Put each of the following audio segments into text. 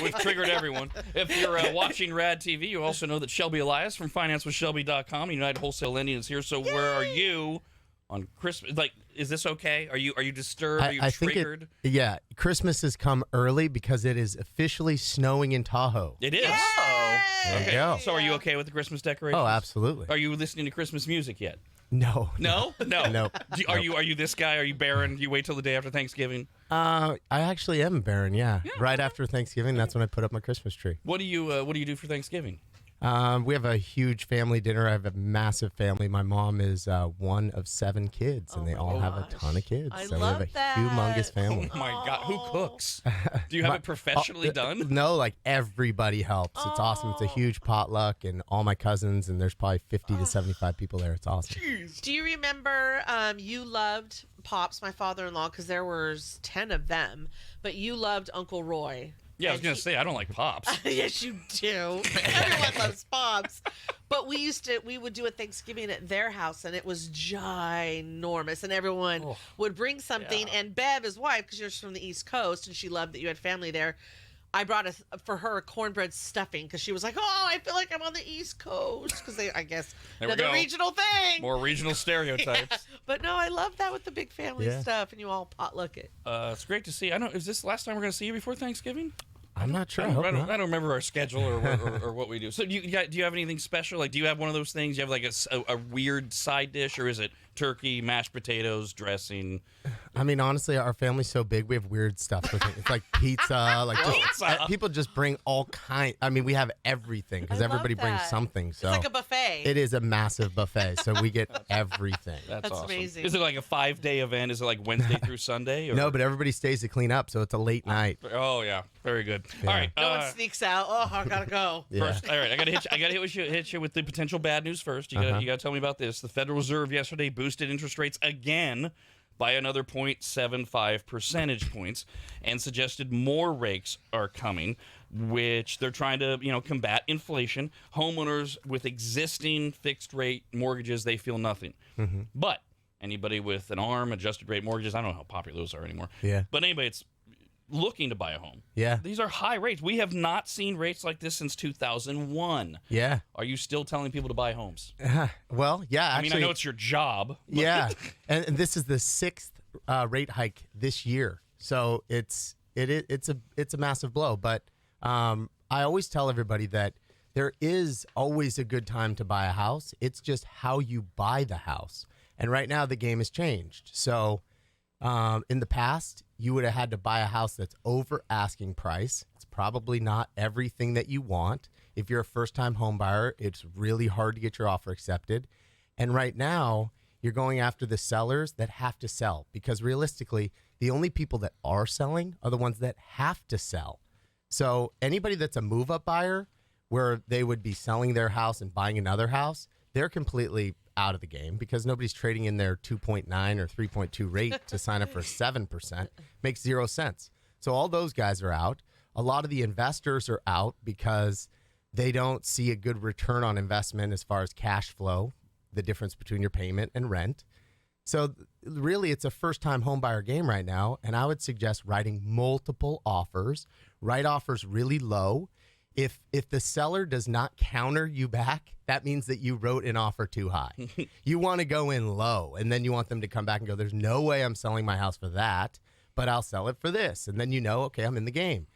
We've triggered everyone. If you're watching RADTV, you also know that Shelby Elias from FinanceWithShelby.com, United Wholesale Lending, is here. So where are you on Christmas? Like, is this okay? Are you disturbed? Are you triggered? Christmas has come early because it is officially snowing in Tahoe. It is. Oh. There you go. So are you okay with the Christmas decorations? Oh, absolutely. Are you listening to Christmas music yet? No. No? No. Are you this guy? Are you barren? Do you wait till the day after Thanksgiving? I actually am barren, yeah. Right after Thanksgiving, that's when I put up my Christmas tree. What do you do for Thanksgiving? We have a huge family dinner. I have a massive family. My mom is one of 7 kids, and they all have a ton of kids. I so love we have a that. humongous family. Oh my God, who cooks? Do you have it professionally done? No, like everybody helps. It's awesome. It's a huge potluck, and all my cousins, and there's probably 50 to 75 people there. It's awesome. Do you remember you loved Pops, my father-in-law, because there was 10 of them, but you loved Uncle Roy. Yeah, I was going to say, I don't like Pops. Yes, you do. Everyone loves Pops. But we would do a Thanksgiving at their house, and it was ginormous, and everyone would bring something. Yeah. And Bev, his wife, because she's from the East Coast, and she loved that you had family there, I brought for her cornbread stuffing because she was like, "Oh, I feel like I'm on the East Coast," because I guess another regional thing. More regional stereotypes. Yeah. But no, I love that with the big family stuff, and you all potluck it. It's great to see. Is this the last time we're going to see you before Thanksgiving? I'm not sure. I don't remember our schedule or what we do. So do you have anything special? Like, do you have one of those things? Do you have like a weird side dish, or is it turkey, mashed potatoes, dressing? I mean, honestly, our family's so big, we have weird stuff with it. It's like pizza, people just bring all kinds. I mean, we have everything because everybody brings something. So it's like a buffet. It is a massive buffet, so we get everything. That's awesome. Amazing. Is it like a 5-day event? Is it like Wednesday through Sunday? Or? No, but everybody stays to clean up, so it's a late night. Oh yeah, very good. Yeah. All right, no one sneaks out. Oh, I gotta go. First, all right, I gotta hit you with the potential bad news first. You gotta tell me about this. The Federal Reserve yesterday boosted interest rates again by another 0.75 percentage points and suggested more rates are coming, which they're trying to, combat inflation. Homeowners with existing fixed rate mortgages, they feel nothing. Mm-hmm. But anybody with an ARM, adjusted rate mortgages, I don't know how popular those are anymore. Yeah. But anybody that's looking to buy a home. Yeah. These are high rates. We have not seen rates like this since 2001. Yeah. Are you still telling people to buy homes? Well, yeah. Actually, I mean, I know it's your job. Yeah. and this is the 6th rate hike this year. So it's a massive blow. But I always tell everybody that there is always a good time to buy a house. It's just how you buy the house. And right now the game has changed. So in the past, you would have had to buy a house that's over asking price. It's probably not everything that you want. If you're a first-time home buyer, it's really hard to get your offer accepted. And right now, you're going after the sellers that have to sell, because realistically, the only people that are selling are the ones that have to sell. So anybody that's a move-up buyer, where they would be selling their house and buying another house, they're completely out of the game because nobody's trading in their 2.9 or 3.2 rate to sign up for 7%. Makes 0 sense. So all those guys are out. A lot of the investors are out because they don't see a good return on investment as far as cash flow, the difference between your payment and rent. So really, it's a first-time home buyer game right now, and I would suggest writing multiple offers. Write offers really low. If the seller does not counter you back, that means that you wrote an offer too high. You want to go in low, and then you want them to come back and go, there's no way I'm selling my house for that, but I'll sell it for this. And then okay, I'm in the game.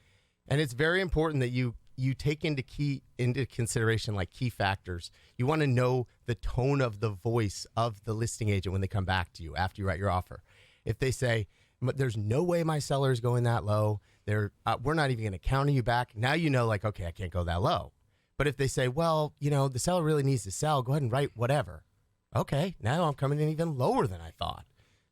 And it's very important that you take into consideration like key factors. You want to know the tone of the voice of the listing agent when they come back to you after you write your offer. If they say, there's no way my seller is going that low, we're not even going to counter you back. Now you know, like, okay, I can't go that low. But if they say, well, the seller really needs to sell, go ahead and write whatever. Okay, now I'm coming in even lower than I thought.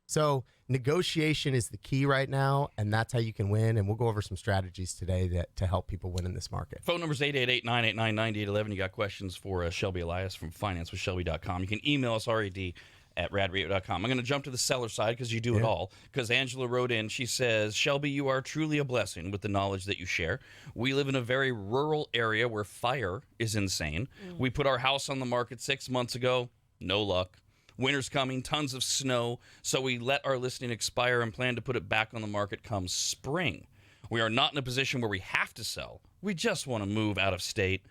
So negotiation is the key right now, and that's how you can win. And we'll go over some strategies today to help people win in this market. Phone number is 888-989-9811. You got questions for Shelby Elias from FinanceWithShelby.com. You can email us, RAD@RADRadio.com. I'm going to jump to the seller side because you do it all. Because Angela wrote in, she says, Shelby, you are truly a blessing with the knowledge that you share. We live in a very rural area where fire is insane. We put our house on the market 6 months ago. No luck. Winter's coming, tons of snow, so we let our listing expire and plan to put it back on the market come spring. We are not in a position where we have to sell. We just want to move out of state.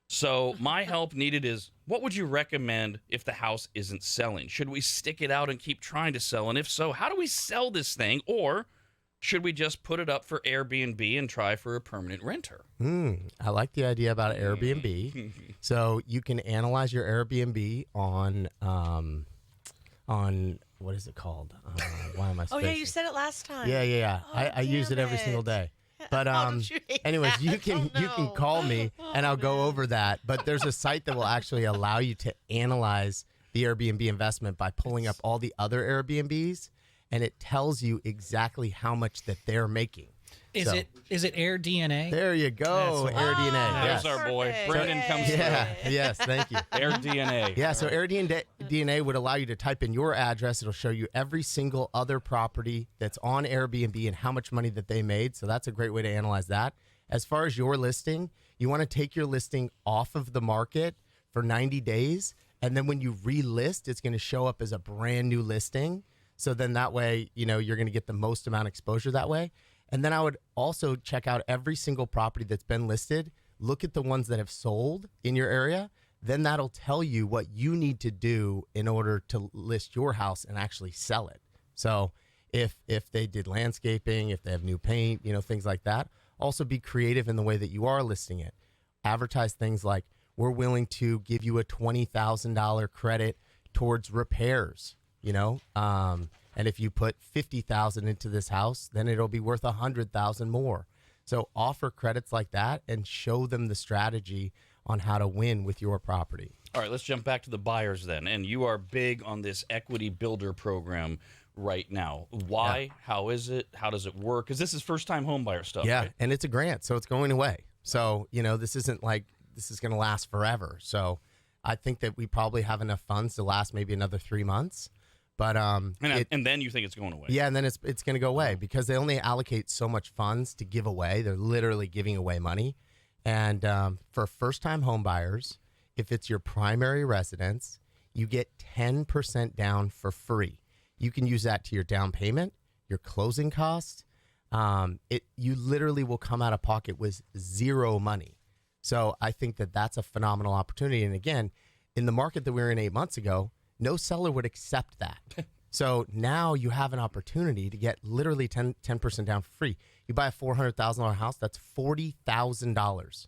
So my help needed is, what would you recommend if the house isn't selling? Should we stick it out and keep trying to sell? And if so, how do we sell this thing? Or should we just put it up for Airbnb and try for a permanent renter? I like the idea about Airbnb. So you can analyze your Airbnb on what is it called? Why am I? Oh yeah, you said it last time. Yeah. Oh, I use it every single day. But don't you hate anyways, that? you can call me and I'll go over that. But there's a site that will actually allow you to analyze the Airbnb investment by pulling up all the other Airbnbs, and it tells you exactly how much that they're making. Is it Air DNA? There you go, That's Air right. DNA. There's Yes. our boy. Perfect. Brandon comes through. Yes, thank you. Air DNA. Yeah, so Air DNA would allow you to type in your address. It'll show you every single other property that's on Airbnb and how much money that they made. So that's a great way to analyze that. As far as your listing, you want to take your listing off of the market for 90 days. And then when you relist, it's going to show up as a brand new listing. So then that way, you're going to get the most amount of exposure that way. And then I would also check out every single property that's been listed, look at the ones that have sold in your area. Then that'll tell you what you need to do in order to list your house and actually sell it. So if they did landscaping, if they have new paint, things like that, also be creative in the way that you are listing it. Advertise things like, we're willing to give you a $20,000 credit towards repairs, and if you put $50,000 into this house, then it'll be worth $100,000 more. So offer credits like that and show them the strategy on how to win with your property. All right, let's jump back to the buyers then. And you are big on this equity builder program right now. Why? Yeah. How is it? How does it work? Because this is first-time home buyer stuff. Yeah, right? and it's a grant, so it's going away. So, this isn't like this is going to last forever. So I think that we probably have enough funds to last maybe another 3 months. But and then you think it's going away. Yeah, and then it's going to go away because they only allocate so much funds to give away. They're literally giving away money. And for first-time home buyers, if it's your primary residence, you get 10% down for free. You can use that to your down payment, your closing costs. You literally will come out of pocket with zero money. So I think that that's a phenomenal opportunity. And again, in the market that we were in 8 months ago, no seller would accept that. So now you have an opportunity to get literally 10% down for free. You buy a $400,000 house, that's $40,000.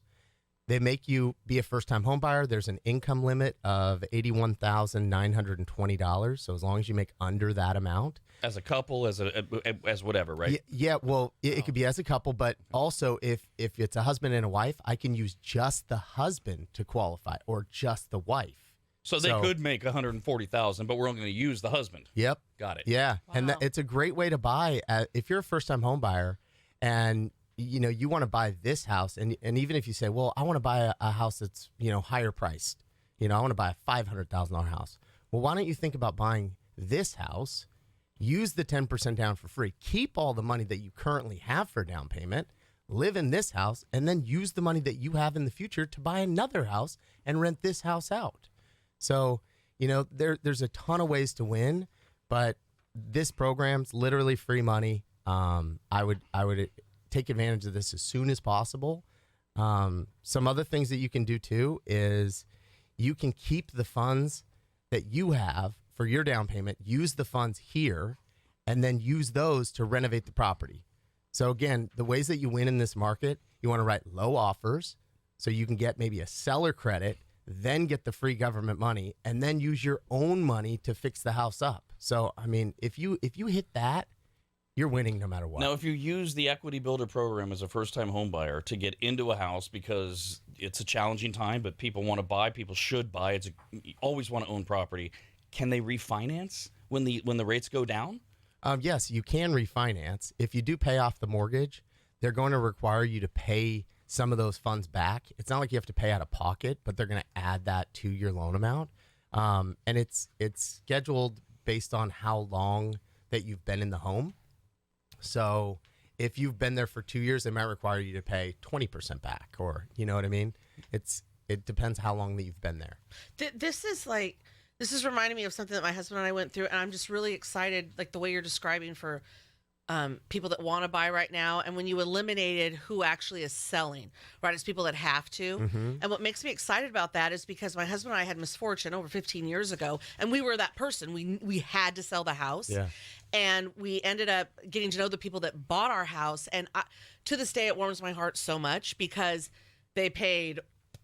They make you be a first-time home buyer. There's an income limit of $81,920. So as long as you make under that amount. As a couple, as whatever, right? Yeah, well, it could be as a couple, but also if it's a husband and a wife, I can use just the husband to qualify or just the wife. So they could make $140,000, but we're only going to use the husband. Yep. Got it. Yeah, Wow. and it's a great way to buy. If you're a first-time home buyer and you want to buy this house, and even if you say, well, I want to buy a house that's higher priced, I want to buy a $500,000 house. Well, why don't you think about buying this house? Use the 10% down for free. Keep all the money that you currently have for down payment. Live in this house, and then use the money that you have in the future to buy another house and rent this house out. So, there's a ton of ways to win, but this program's literally free money. I would take advantage of this as soon as possible. Some other things that you can do too is you can keep the funds that you have for your down payment, use the funds here, and then use those to renovate the property. So again, the ways that you win in this market, you want to write low offers so you can get maybe a seller credit, then get the free government money, and then use your own money to fix the house up. So, I mean, if you hit that, you're winning no matter what. Now, if you use the Equity Builder program as a first-time home buyer to get into a house because it's a challenging time, but people want to buy, people should buy, you always want to own property, can they refinance when the rates go down? Yes, you can refinance. If you do pay off the mortgage, they're going to require you to pay some of those funds back. It's not like you have to pay out of pocket, but they're going to add that to your loan amount. And it's scheduled based on how long that you've been in the home. So if you've been there for 2 years, they might require you to pay 20% back, or you know what I mean? It depends how long that you've been there. This is reminding me of something that my husband and I went through, and I'm just really excited, like the way you're describing for people that want to buy right now, and when you eliminated who actually is selling, right? It's people that have to. Mm-hmm. And what makes me excited about that is because my husband and I had misfortune over 15 years ago, and we were that person. We had to sell the house. Yeah. And we ended up getting to know the people that bought our house. And to this day, it warms my heart so much because they paid,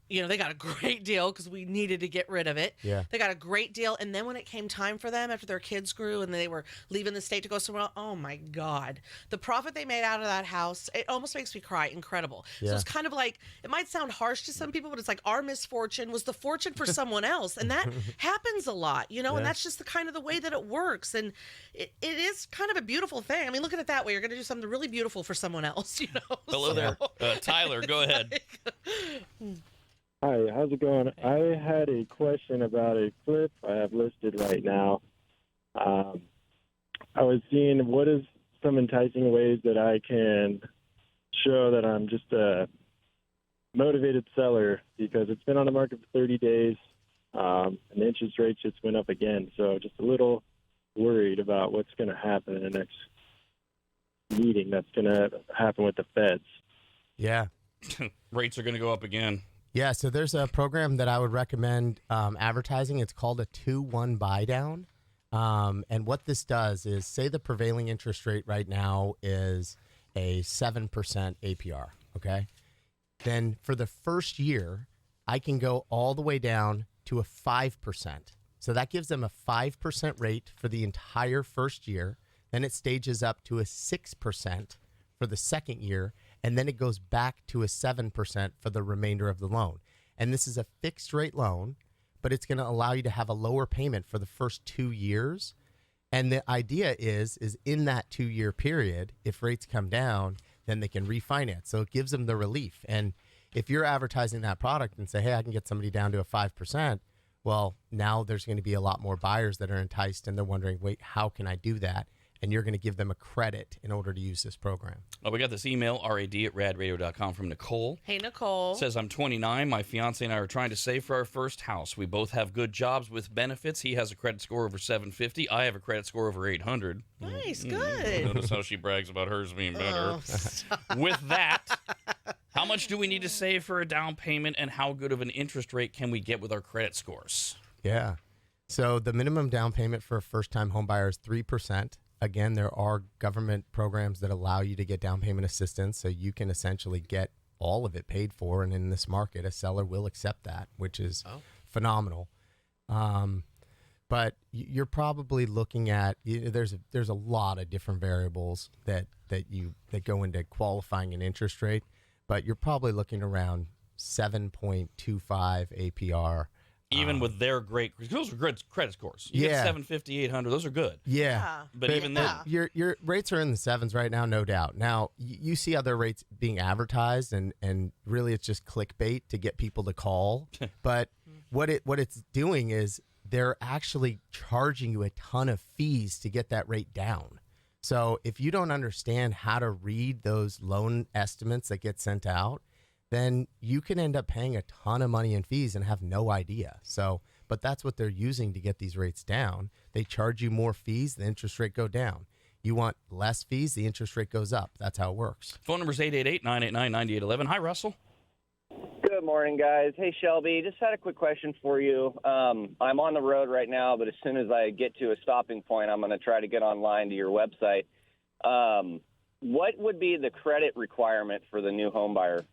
they got a great deal because we needed to get rid of it. Yeah. They got a great deal. And then when it came time for them, after their kids grew and they were leaving the state to go somewhere else, oh my God. The profit they made out of that house, it almost makes me cry. Incredible. Yeah. So it's kind of like, it might sound harsh to some people, but it's like our misfortune was the fortune for someone else. And that happens a lot, Yeah. and that's just the kind of the way that it works. And it is kind of a beautiful thing. I mean, look at it that way. You're going to do something really beautiful for someone else, Hello there. Tyler, go ahead. Hi, how's it going? I had a question about a flip I have listed right now. I was seeing what is some enticing ways that I can show that I'm just a motivated seller, because it's been on the market for 30 days, and the interest rates just went up again. So just a little worried about what's going to happen in the next meeting that's going to happen with the feds. Yeah. Rates are going to go up again. Yeah, so there's a program that I would recommend advertising. It's called a 2-1 buy down. And what this does is, say the prevailing interest rate right now is a 7% APR, okay? Then for the first year, I can go all the way down to a 5%. So that gives them a 5% rate for the entire first year. Then it stages up to a 6% for the second year, and then it goes back to a 7% for the remainder of the loan. And this is a fixed rate loan, but it's going to allow you to have a lower payment for the first 2 years. And the idea is in that 2-year period, if rates come down, then they can refinance. So it gives them the relief. And if you're advertising that product and say, hey, I can get somebody down to a 5%, well, now there's going to be a lot more buyers that are enticed, and they're wondering, wait, how can I do that? And you're going to give them a credit in order to use this program. Oh, we got this email, rad@radradio.com, from Nicole. Hey, Nicole. It says, I'm 29. My fiance and I are trying to save for our first house. We both have good jobs with benefits. He has a credit score over 750. I have a credit score over 800. Nice, good. Notice how she brags about hers being better. Oh, stop. With that, how much do we need to save for a down payment, and how good of an interest rate can we get with our credit scores? Yeah. So the minimum down payment for a first-time home buyer is 3%. Again, there are government programs that allow you to get down payment assistance, so you can essentially get all of it paid for. And in this market, a seller will accept that, which is phenomenal. But you're probably looking at, there's a lot of different variables that go into qualifying an interest rate, but you're probably looking around 7.25 APR. Even with their great, those are good credit scores. You get 750, 800, those are good. Yeah. But even then, your rates are in the 7s right now, no doubt. Now, you see other rates being advertised, and really it's just clickbait to get people to call. But what it's doing is they're actually charging you a ton of fees to get that rate down. So if you don't understand how to read those loan estimates that get sent out, then you can end up paying a ton of money in fees and have no idea. So, but that's what they're using to get these rates down. They charge you more fees, the interest rate go down. You want less fees, the interest rate goes up. That's how it works. phone number is 888-989-9811. Hi, Russell. Good morning, guys. Hey, Shelby, just had a quick question for you. I'm on the road right now, but as soon as I get to a stopping point, I'm going to try to get online to your website. What would be the credit requirement for the new home buyer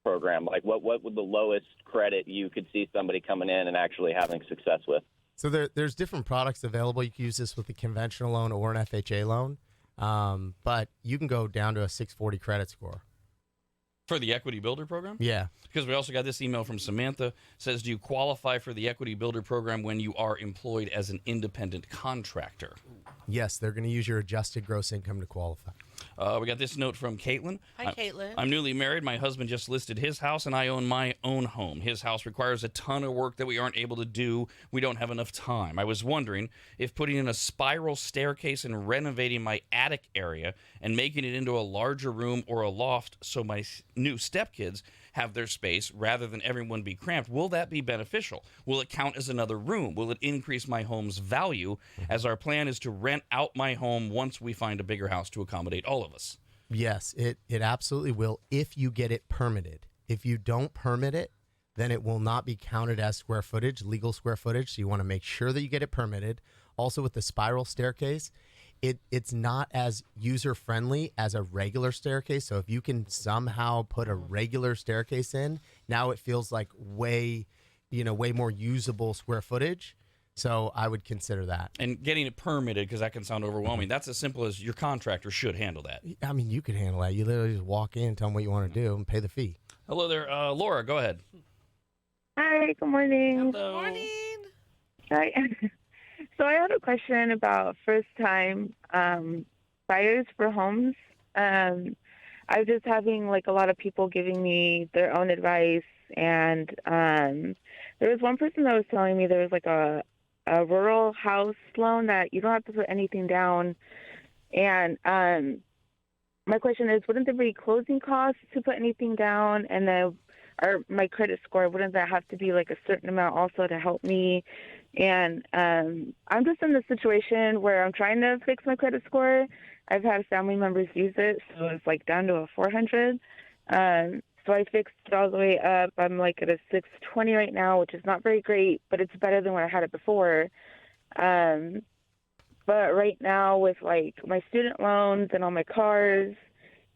program? Like what would the lowest credit you could see somebody coming in and actually having success with? So there's different products available. You can use this with a conventional loan or an FHA loan, but you can go down to a 640 credit score. For the Equity Builder program? Yeah. Because we also got this email from Samantha. Says, do you qualify for the Equity Builder program when you are employed as an independent contractor? Yes, they're going to use your adjusted gross income to qualify. We got this note from Caitlin. Hi, Caitlin. I'm newly married. My husband just listed his house, and I own my own home. His house requires a ton of work that we aren't able to do. We don't have enough time. I was wondering if putting in a spiral staircase and renovating my attic area and making it into a larger room or a loft so my new stepkids have their space rather than everyone be cramped, will that be beneficial? Will it count as another room? Will it increase my home's value, as our plan is to rent out my home once we find a bigger house to accommodate all of us? Yes, it absolutely will if you get it permitted. If you don't permit it, then it will not be counted as square footage, legal square footage. So you want to make sure that you get it permitted. Also with the spiral staircase, it's not as user-friendly as a regular staircase. So if you can somehow put a regular staircase in, now it feels like way more usable square footage. So I would consider that. And getting it permitted, because that can sound overwhelming, that's as simple as your contractor should handle that. I mean, you could handle that. You literally just walk in, tell them what you want to do, and pay the fee. Hello there. Laura, go ahead. Hi, good morning. Good morning. Hi. So I had a question about first-time buyers for homes. I was just having like a lot of people giving me their own advice, and there was one person that was telling me there was like a rural house loan that you don't have to put anything down. And my question is, wouldn't there be closing costs to put anything down? And then, or my credit score, wouldn't that have to be like a certain amount also to help me? And I'm just in the situation where I'm trying to fix my credit score. I've had family members use it, so it's like down to a 400. So I fixed it all the way up. I'm like at a 620 right now, which is not very great, but it's better than when I had it before. But right now with like my student loans and all my cars,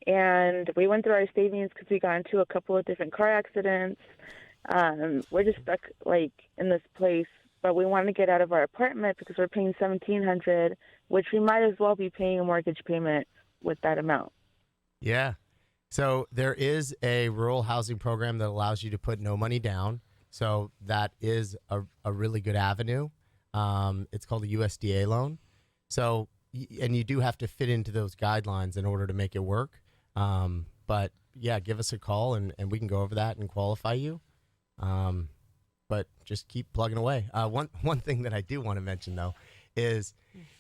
and we went through our savings because we got into a couple of different car accidents. We're just stuck like in this place, but we want to get out of our apartment because we're paying $1,700, which we might as well be paying a mortgage payment with that amount. Yeah. So there is a rural housing program that allows you to put no money down. So that is a really good avenue. It's called a USDA loan. So, and you do have to fit into those guidelines in order to make it work. But yeah, give us a call and we can go over that and qualify you. But just keep plugging away. One thing that I do want to mention though is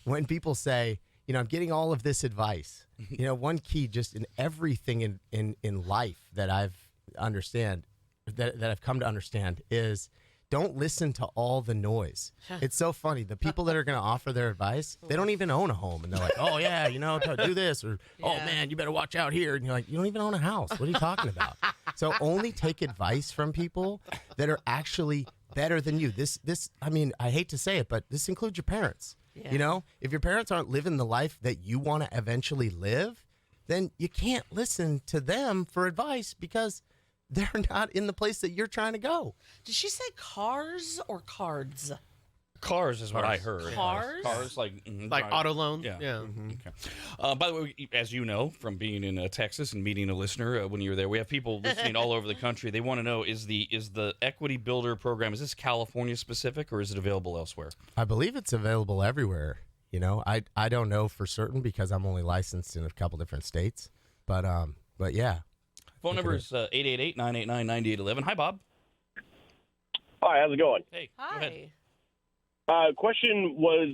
when people say, I'm getting all of this advice, one key just in everything in life that I've come to understand is don't listen to all the noise. It's so funny. The people that are going to offer their advice, they don't even own a home. And they're like, oh, yeah, do this. Or, oh, man, you better watch out here. And you're like, you don't even own a house. What are you talking about? So only take advice from people that are actually better than you. This, I mean, I hate to say it, but this includes your parents. Yeah. If your parents aren't living the life that you want to eventually live, then you can't listen to them for advice because they're not in the place that you're trying to go. Did she say cars or cards? Cars is what I heard. Cars? Cars, like auto loans? Yeah. Mm-hmm. Okay. By the way, as you know from being in Texas and meeting a listener when you were there, we have people listening all over the country. They want to know, is the Equity Builder program, is this California specific or is it available elsewhere? I believe it's available everywhere. I don't know for certain because I'm only licensed in a couple different states. But yeah. Phone number is 888-989-9811. Hi, Bob. Hi, how's it going? Hey, Hi. go ahead. Question was,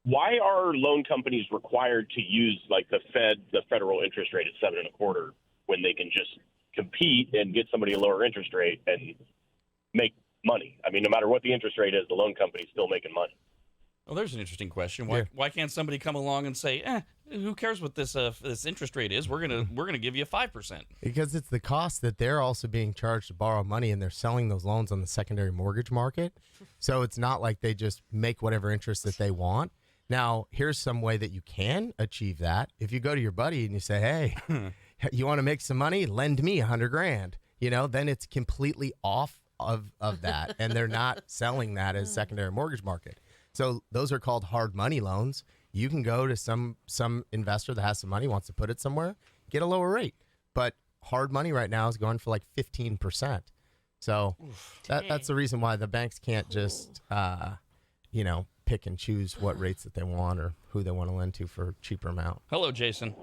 why are loan companies required to use like the federal interest rate at 7.25 when they can just compete and get somebody a lower interest rate and make money? I mean, no matter what the interest rate is, the loan company's still making money. Well, there's an interesting question. Why can't somebody come along and say, who cares what this interest rate is? We're gonna give you 5%. Because it's the cost that they're also being charged to borrow money, and they're selling those loans on the secondary mortgage market. So it's not like they just make whatever interest that they want. Now, here's some way that you can achieve that. If you go to your buddy and you say, hey, you want to make some money? Lend me $100,000. Then it's completely off of that, and they're not selling that as secondary mortgage market. So those are called hard money loans. You can go to some investor that has some money, wants to put it somewhere, get a lower rate. But hard money right now is going for like that's the reason why the banks can't just, pick and choose what rates that they want or who they want to lend to for a cheaper amount. Hello, Jason.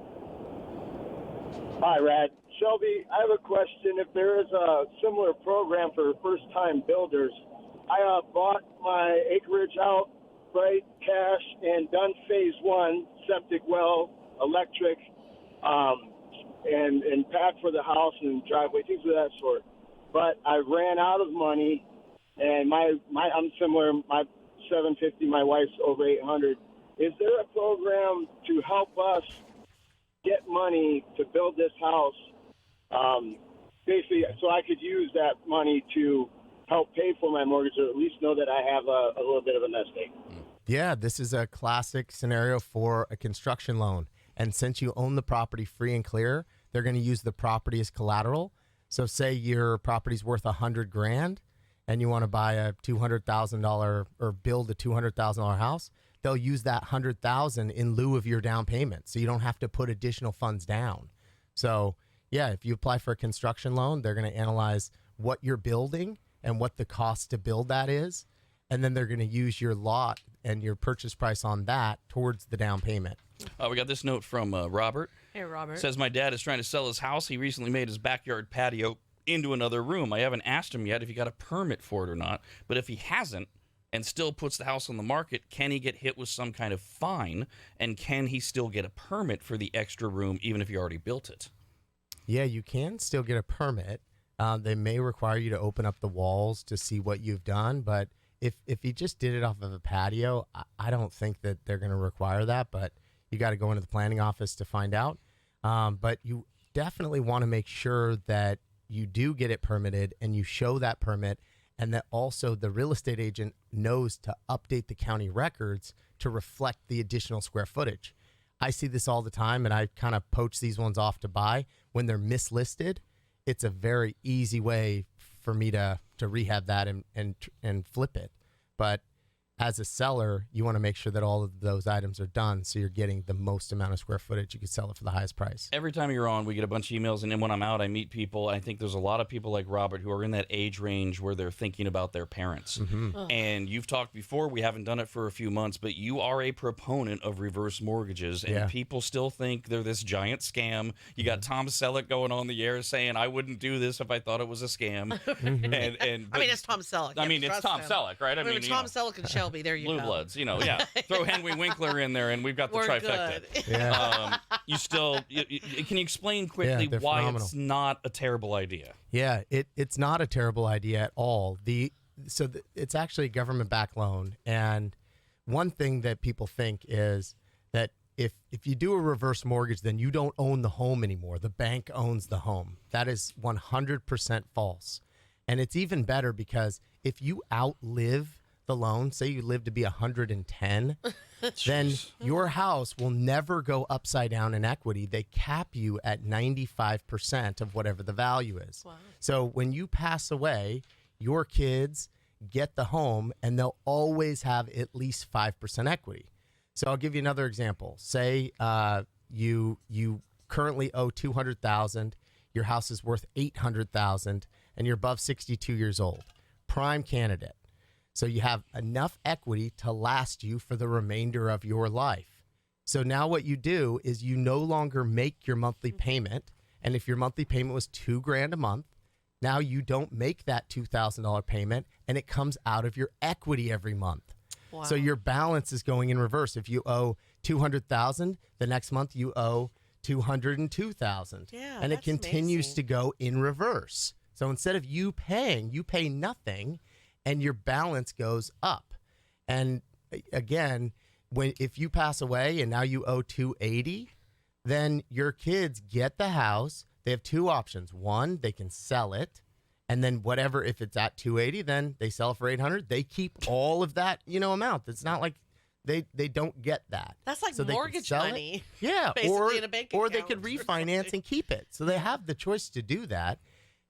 Hi, Rad. Shelby, I have a question. If there is a similar program for first-time builders, I bought my acreage out, right, cash, and done phase 1, septic well, electric, and pack for the house and driveway, things of that sort. But I ran out of money, and I'm similar. My $750, my wife's over $800. Is there a program to help us get money to build this house, basically, so I could use that money to help pay for my mortgage, or at least know that I have a little bit of a nest egg? Yeah, this is a classic scenario for a construction loan. And since you own the property free and clear, they're going to use the property as collateral. So say your property's worth $100,000 and you want to buy a $200,000 or build a $200,000 house, they'll use that $100,000 in lieu of your down payment. So you don't have to put additional funds down. So yeah, if you apply for a construction loan, they're going to analyze what you're building and what the cost to build that is. And then they're going to use your lot and your purchase price on that towards the down payment. We got this note from Robert. Hey, Robert. Says, my dad is trying to sell his house. He recently made his backyard patio into another room. I haven't asked him yet if he got a permit for it or not. But if he hasn't and still puts the house on the market, can he get hit with some kind of fine? And can he still get a permit for the extra room even if he already built it? Yeah, you can still get a permit. They may require you to open up the walls to see what you've done. But if he just did it off of a patio, I don't think that they're going to require that. But you got to go into the planning office to find out. But you definitely want to make sure that you do get it permitted and you show that permit, and that also the real estate agent knows to update the county records to reflect the additional square footage. I see this all the time, and I kind of poach these ones off to buy. When they're mislisted, it's a very easy way for me to rehab that and flip it. But as a seller, you want to make sure that all of those items are done so you're getting the most amount of square footage. You can sell it for the highest price. Every time you're on, we get a bunch of emails, and then when I'm out, I meet people. I think there's a lot of people like Robert who are in that age range where they're thinking about their parents. Mm-hmm. And you've talked before, we haven't done it for a few months, but you are a proponent of reverse mortgages, and people still think they're this giant scam. You got Tom Selleck going on the air saying, I wouldn't do this if I thought it was a scam. I mean, it's Tom Selleck. I mean, it's Tom Selleck, right? I mean Tom Selleck and Shelby, there you Blue go. Bloods, throw Henry Winkler in there, and we've got the trifecta. Yeah. You still, can you explain quickly why phenomenal. it's not a terrible idea? Yeah, it's not a terrible idea at all. It's actually a government-backed loan, and one thing that people think is that if you do a reverse mortgage, then you don't own the home anymore. The bank owns the home. That is 100% false. And it's even better because if you outlive the loan, say you live to be 110, then your house will never go upside down in equity. They cap you at 95% of whatever the value is. Wow. So when you pass away, your kids get the home and they'll always have at least 5% equity. So I'll give you another example. Say you currently owe $200,000, your house is worth $800,000, and you're above 62 years old. Prime candidate. So you have enough equity to last you for the remainder of your life. So now what you do is you no longer make your monthly payment. And if your monthly payment was $2,000 a month, now you don't make that $2,000 payment, and it comes out of your equity every month. Wow. So your balance is going in reverse. If you owe $200,000, the next month you owe $202,000. Yeah, and it continues to go in reverse. So instead of you pay nothing, and your balance goes up. And again, if you pass away and now you owe $280, then your kids get the house. They have two options. One, they can sell it, and then whatever, if it's at $280, then they sell it for $800. They keep all of that, amount. It's not like they don't get that. That's like so mortgage money. Yeah, basically in a bank or they account could refinance and keep it. So they have the choice to do that.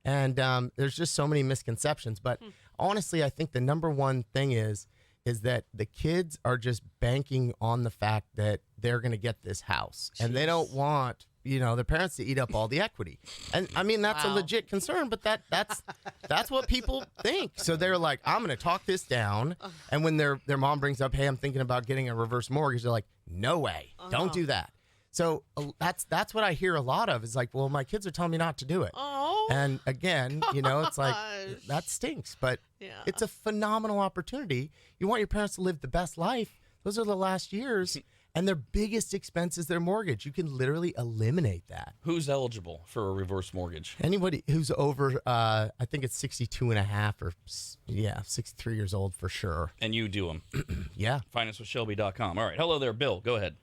And there's just so many misconceptions. But honestly, I think the number one thing is that the kids are just banking on the fact that they're going to get this house. Jeez. And they don't want, their parents to eat up all the equity. And I mean, that's a legit concern, but that's what people think. So they're like, I'm going to talk this down. And when their mom brings up, hey, I'm thinking about getting a reverse mortgage, they're like, no way, don't do that. So that's what I hear a lot of is like, well, my kids are telling me not to do it. Oh. And again, it's like, that stinks, but it's a phenomenal opportunity. You want your parents to live the best life. Those are the last years. And their biggest expense is their mortgage. You can literally eliminate that. Who's eligible for a reverse mortgage? Anybody who's over, I think it's 62 and a half or 63 years old for sure. And you do them. Yeah. FinanceWithShelby.com. All right. Hello there, Bill. Go ahead.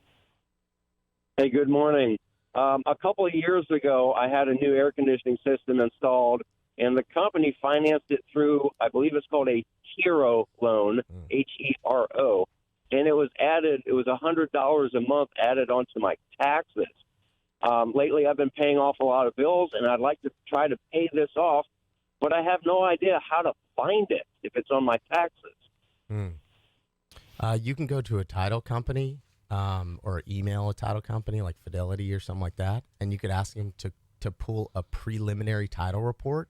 Hey, good morning. A couple of years ago, I had a new air conditioning system installed, and the company financed it through, I believe it's called a HERO loan, HERO. And it was $100 a month added onto my taxes. Lately, I've been paying off a lot of bills, and I'd like to try to pay this off, but I have no idea how to find it if it's on my taxes. You can go to a title company or email a title company like Fidelity or something like that, and you could ask them to pull a preliminary title report.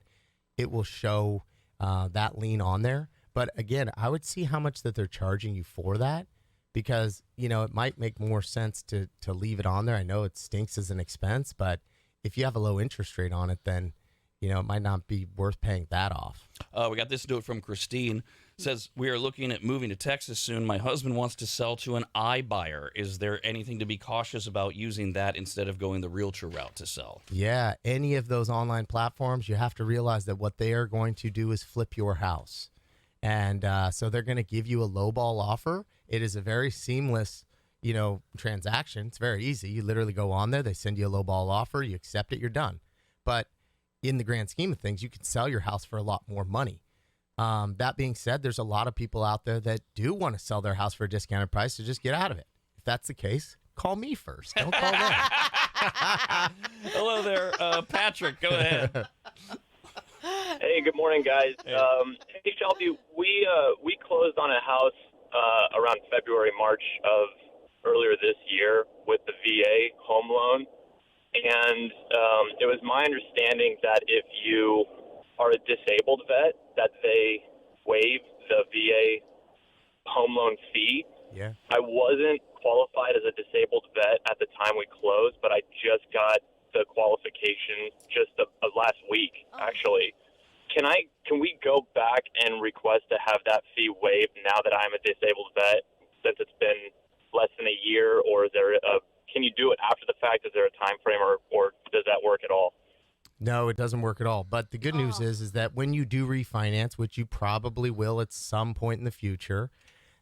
It will show that lien on there. But again, I would see how much that they're charging you for that, because, it might make more sense to leave it on there. I know it stinks as an expense, but if you have a low interest rate on it, then, it might not be worth paying that off. We got this note from Christine. Says, we are looking at moving to Texas soon. My husband wants to sell to an iBuyer. Is there anything to be cautious about using that instead of going the realtor route to sell? Yeah, any of those online platforms, you have to realize that what they are going to do is flip your house. And so they're going to give you a lowball offer. It is a very seamless, transaction. It's very easy. You literally go on there. They send you a lowball offer. You accept it. You're done. But in the grand scheme of things, you can sell your house for a lot more money. That being said, there's a lot of people out there that do want to sell their house for a discounted price, so just get out of it. If that's the case, call me first. Don't call them. Hello there, Patrick. Go ahead. Hey, good morning, guys. Hey, Shelby, we closed on a house around February, March of earlier this year with the VA home loan, and it was my understanding that if you are a disabled vet, that they waive the VA home loan fee. Yeah. I wasn't qualified as a disabled vet at the time we closed, but I just got the qualification just last week, actually. Can we go back and request to have that fee waived now that I'm a disabled vet, since it's been less than a year, or can you do it after the fact? Is there a time frame, or does that work at all? No, it doesn't work at all. But the good news is that when you do refinance, which you probably will at some point in the future,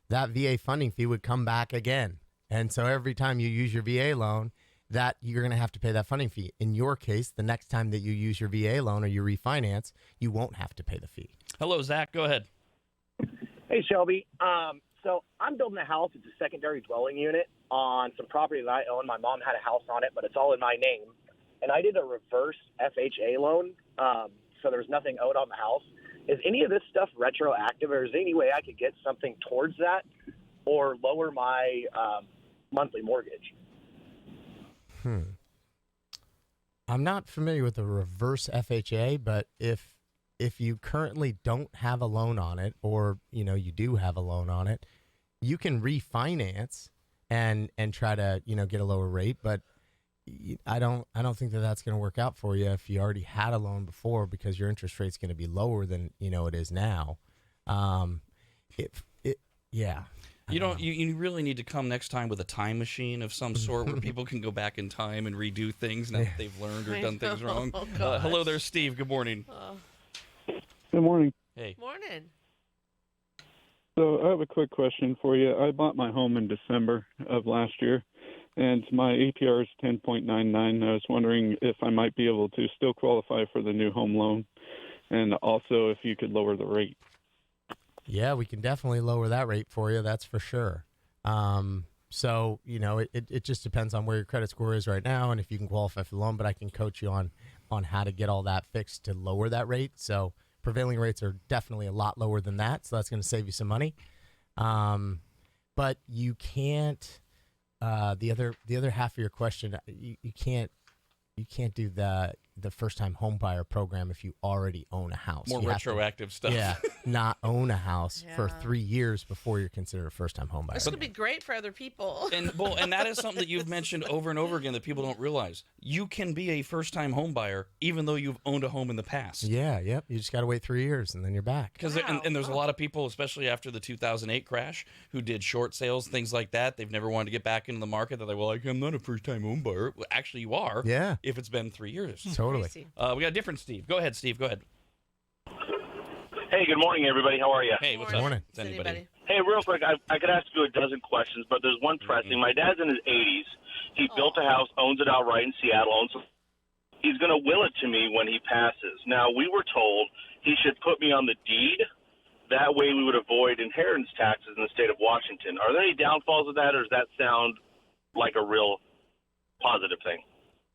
that VA funding fee would come back again. And so every time you use your VA loan, that you're going to have to pay that funding fee. In your case, the next time that you use your VA loan or you refinance, you won't have to pay the fee. Hello, Zach. Go ahead. Hey, Shelby. So I'm building a house. It's a secondary dwelling unit on some property that I own. My mom had a house on it, but it's all in my name. And I did a reverse FHA loan, so there was nothing owed on the house. Is any of this stuff retroactive, or is there any way I could get something towards that or lower my monthly mortgage? I'm not familiar with the reverse FHA, but if you currently don't have a loan on it, or you do have a loan on it, you can refinance and try to get a lower rate. But I don't think that that's going to work out for you if you already had a loan before, because your interest rate's going to be lower than it is now. You really need to come next time with a time machine of some sort where people can go back in time and redo things now that they've learned or done things wrong. Hello there, Steve. Good morning. Good morning. Hey. Morning. So I have a quick question for you. I bought my home in December of last year, and my APR is 10.99. I was wondering if I might be able to still qualify for the new home loan, and also if you could lower the rate. Yeah, we can definitely lower that rate for you. That's for sure. So, it just depends on where your credit score is right now and if you can qualify for the loan, but I can coach you on how to get all that fixed to lower that rate. So prevailing rates are definitely a lot lower than that. So that's going to save you some money. But you can't, the other half of your question, you can't you can't do the first time home buyer program if you already own a house. More you retroactive stuff. Yeah, not own a house for 3 years before you're considered a first time home buyer. This could be great for other people. And that is something that you've mentioned over and over again that people don't realize. You can be a first-time home buyer even though you've owned a home in the past. Yeah, yep. You just got to wait 3 years and then you're back. Because and there's a lot of people, especially after the 2008 crash, who did short sales, things like that. They've never wanted to get back into the market. They're like, well, I'm not a first-time home buyer. Well, actually, you are. Yeah. If it's been 3 years. Totally. We got a different Steve. Go ahead, Steve. Go ahead. Hey, good morning, everybody. How are you? Hey, what's Good up? morning. It's anybody. Hey, real quick, I could ask you a dozen questions, but there's one pressing. My dad's in his 80s. He built a house, owns it outright in Seattle. He's going to will it to me when he passes. Now, we were told he should put me on the deed. That way we would avoid inheritance taxes in the state of Washington. Are there any downfalls of that, or does that sound like a real positive thing?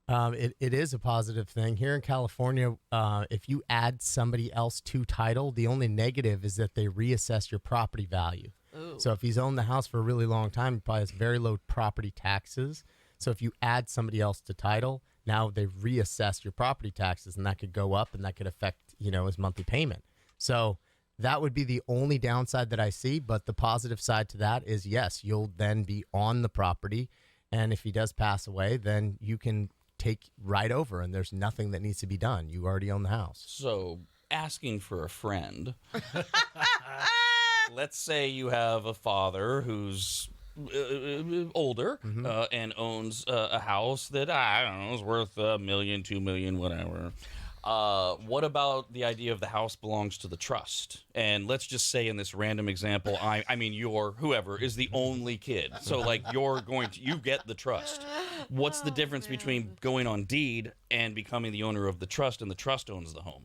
It is a positive thing. Here in California, if you add somebody else to title, the only negative is that they reassess your property value. Ooh. So if he's owned the house for a really long time, he probably has very low property taxes. So if you add somebody else to title, now they reassess your property taxes, and that could go up, and that could affect, his monthly payment. So that would be the only downside that I see. But the positive side to that is, yes, you'll then be on the property. And if he does pass away, then you can take right over, and there's nothing that needs to be done. You already own the house. So, asking for a friend. Let's say you have a father who's older and owns a house that, I don't know, is worth $1 million, $2 million, whatever. What about the idea of the house belongs to the trust? And let's just say in this random example, I mean, whoever is the only kid. So like you get the trust. What's the difference between going on deed and becoming the owner of the trust, and the trust owns the home?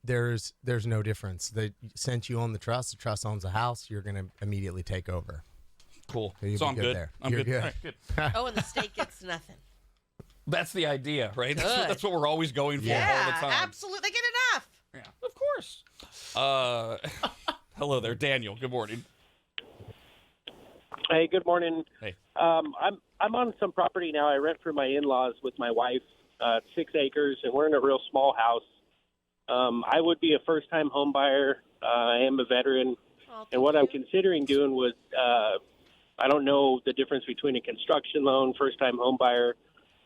There's no difference. Since you own the trust owns the house, you're going to immediately take over. Cool. So I'm good. there. I'm You're good. All right, good. Oh, and the state gets nothing. That's the idea, right? That's what we're always going for all the time. Absolutely. They get enough. Yeah, of course. Hello there, Daniel. Good morning. Hey, good morning. Hey. I'm on some property now. I rent for my in-laws with my wife, 6 acres, and we're in a real small house. I would be a first-time home buyer. I am a veteran, and what I'm considering doing was, I don't know the difference between a construction loan, first-time home buyer.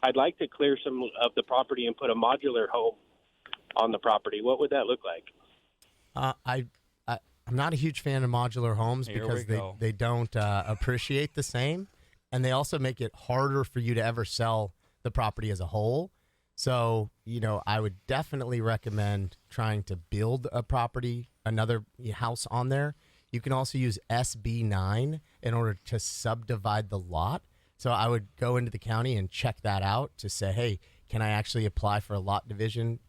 I'd like to clear some of the property and put a modular home on the property. What would that look like? I'm not a huge fan of modular homes Here because we go. they don't appreciate the same, and they also make it harder for you to ever sell the property as a whole. So, I would definitely recommend trying to build a property, another house on there. You can also use SB9 in order to subdivide the lot. So I would go into the county and check that out to say, hey, can I actually apply for a lot division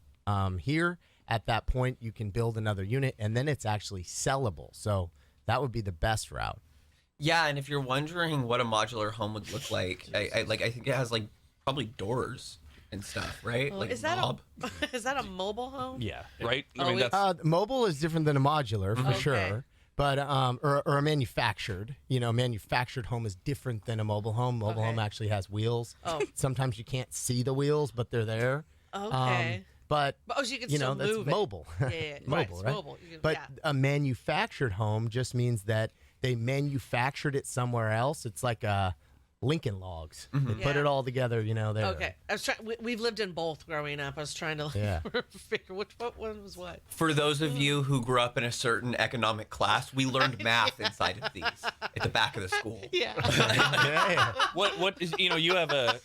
here? At that point, you can build another unit, and then it's actually sellable. So that would be the best route. Yeah, and if you're wondering what a modular home would look like, I think it has probably doors and stuff, right? Oh, is that a mobile home? Yeah, right? I mean, mobile is different than a modular for sure. But or a manufactured, manufactured home is different than a mobile home. Mobile home actually has wheels. Oh. Sometimes you can't see the wheels, but they're there. Okay. But so you can still that's move mobile. Yeah. Mobile, right? Mobile. But a manufactured home just means that they manufactured it somewhere else. It's like a Lincoln Logs. They put it all together, there. Okay. I was trying. We've lived in both growing up. I was trying to figure what one was what. For those of you who grew up in a certain economic class, we learned math inside of these at the back of the school. Yeah. What is, you have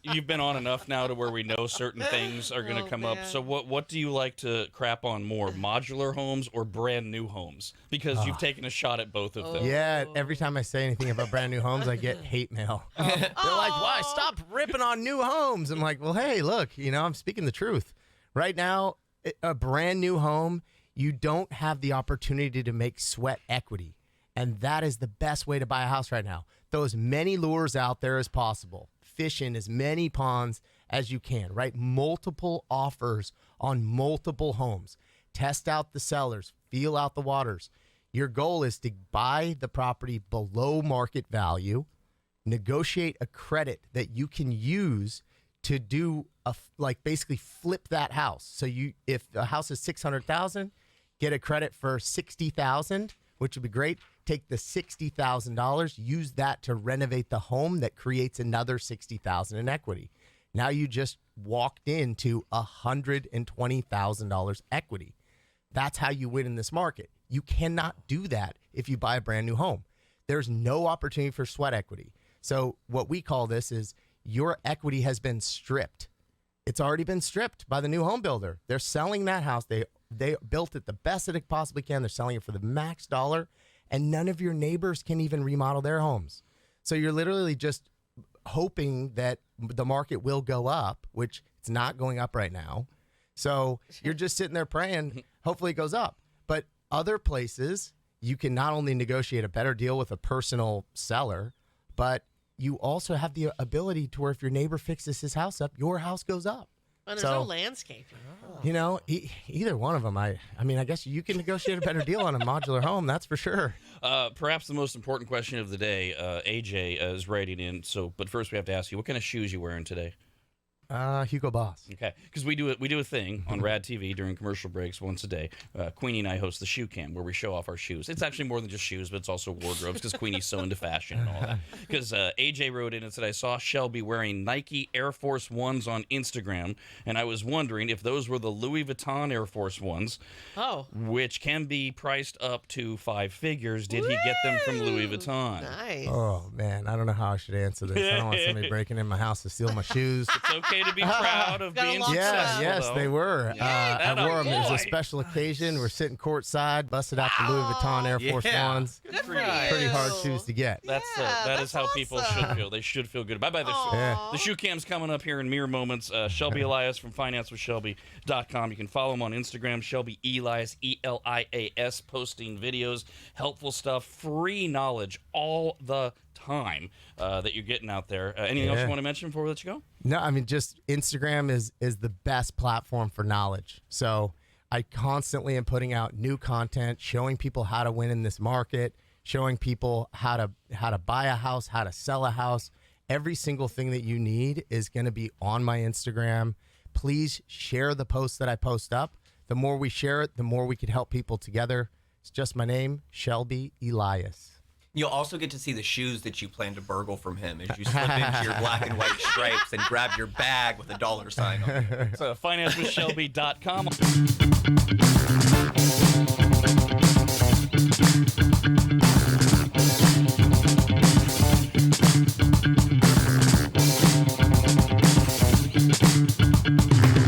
you've been on enough now to where we know certain things are going to come up. So what do you like to crap on more, modular homes or brand new homes? Because you've taken a shot at both of them. Yeah, every time I say anything about brand new homes, I get hate mail. They're like, why? Stop ripping on new homes. I'm like, well, hey, look, I'm speaking the truth. Right now, a brand new home, you don't have the opportunity to make sweat equity. And that is the best way to buy a house right now. Throw as many lures out there as possible. Fish in as many ponds as you can, right? Multiple offers on multiple homes. Test out the sellers. Feel out the waters. Your goal is to buy the property below market value, negotiate a credit that you can use to do basically flip that house. So if the house is 600,000, get a credit for 60,000, which would be great. Take the $60,000, use that to renovate the home that creates another $60,000 in equity. Now you just walked into $120,000 equity. That's how you win in this market. You cannot do that if you buy a brand new home. There's no opportunity for sweat equity. So what we call this is your equity has been stripped. It's already been stripped by the new home builder. They're selling that house. They built it the best that it possibly can. They're selling it for the max dollar, and none of your neighbors can even remodel their homes. So you're literally just hoping that the market will go up, which it's not going up right now. So you're just sitting there praying, hopefully it goes up. But other places, you can not only negotiate a better deal with a personal seller, but you also have the ability to where if your neighbor fixes his house up, your house goes up. And there's no landscaping. You know, either one of them. I mean, I guess you can negotiate a better deal on a modular home. That's for sure. Perhaps the most important question of the day, AJ is writing in. But first we have to ask you, what kind of shoes you wearing today? Hugo Boss. Okay, because we do a thing on RADTV during commercial breaks once a day. Queenie and I host the shoe cam where we show off our shoes. It's actually more than just shoes, but it's also wardrobes because Queenie's so into fashion and all that. Because AJ wrote in and said, I saw Shelby wearing Nike Air Force Ones on Instagram, and I was wondering if those were the Louis Vuitton Air Force Ones, which can be priced up to 5 figures. Did he get them from Louis Vuitton? Nice. Oh, man, I don't know how I should answer this. I don't want somebody breaking in my house to steal my shoes. It's okay to be proud of being successful. Yes, though. they were. I wore them. It was boy. a special occasion. We're sitting courtside, busted out the Louis Vuitton Air Force Ones. Good for you. Pretty hard shoes to get. That is how people should feel. They should feel good. Bye-bye. The shoe cam's coming up here in mere moments. Shelby Elias from financewithshelby.com. You can follow him on Instagram, Shelby Elias, Elias, posting videos, helpful stuff, free knowledge all the time that you're getting out there. Anything else you want to mention before we let you go? No, I mean, just Instagram is the best platform for knowledge. So I constantly am putting out new content, showing people how to win in this market, showing people how to buy a house, how to sell a house. Every single thing that you need is going to be on my Instagram. Please share the posts that I post up. The more we share it, the more we can help people together. It's just my name, Shelby Elias. You'll also get to see the shoes that you plan to burgle from him as you slip into your black and white stripes and grab your bag with a $$ sign on it. So financewithshelby.com.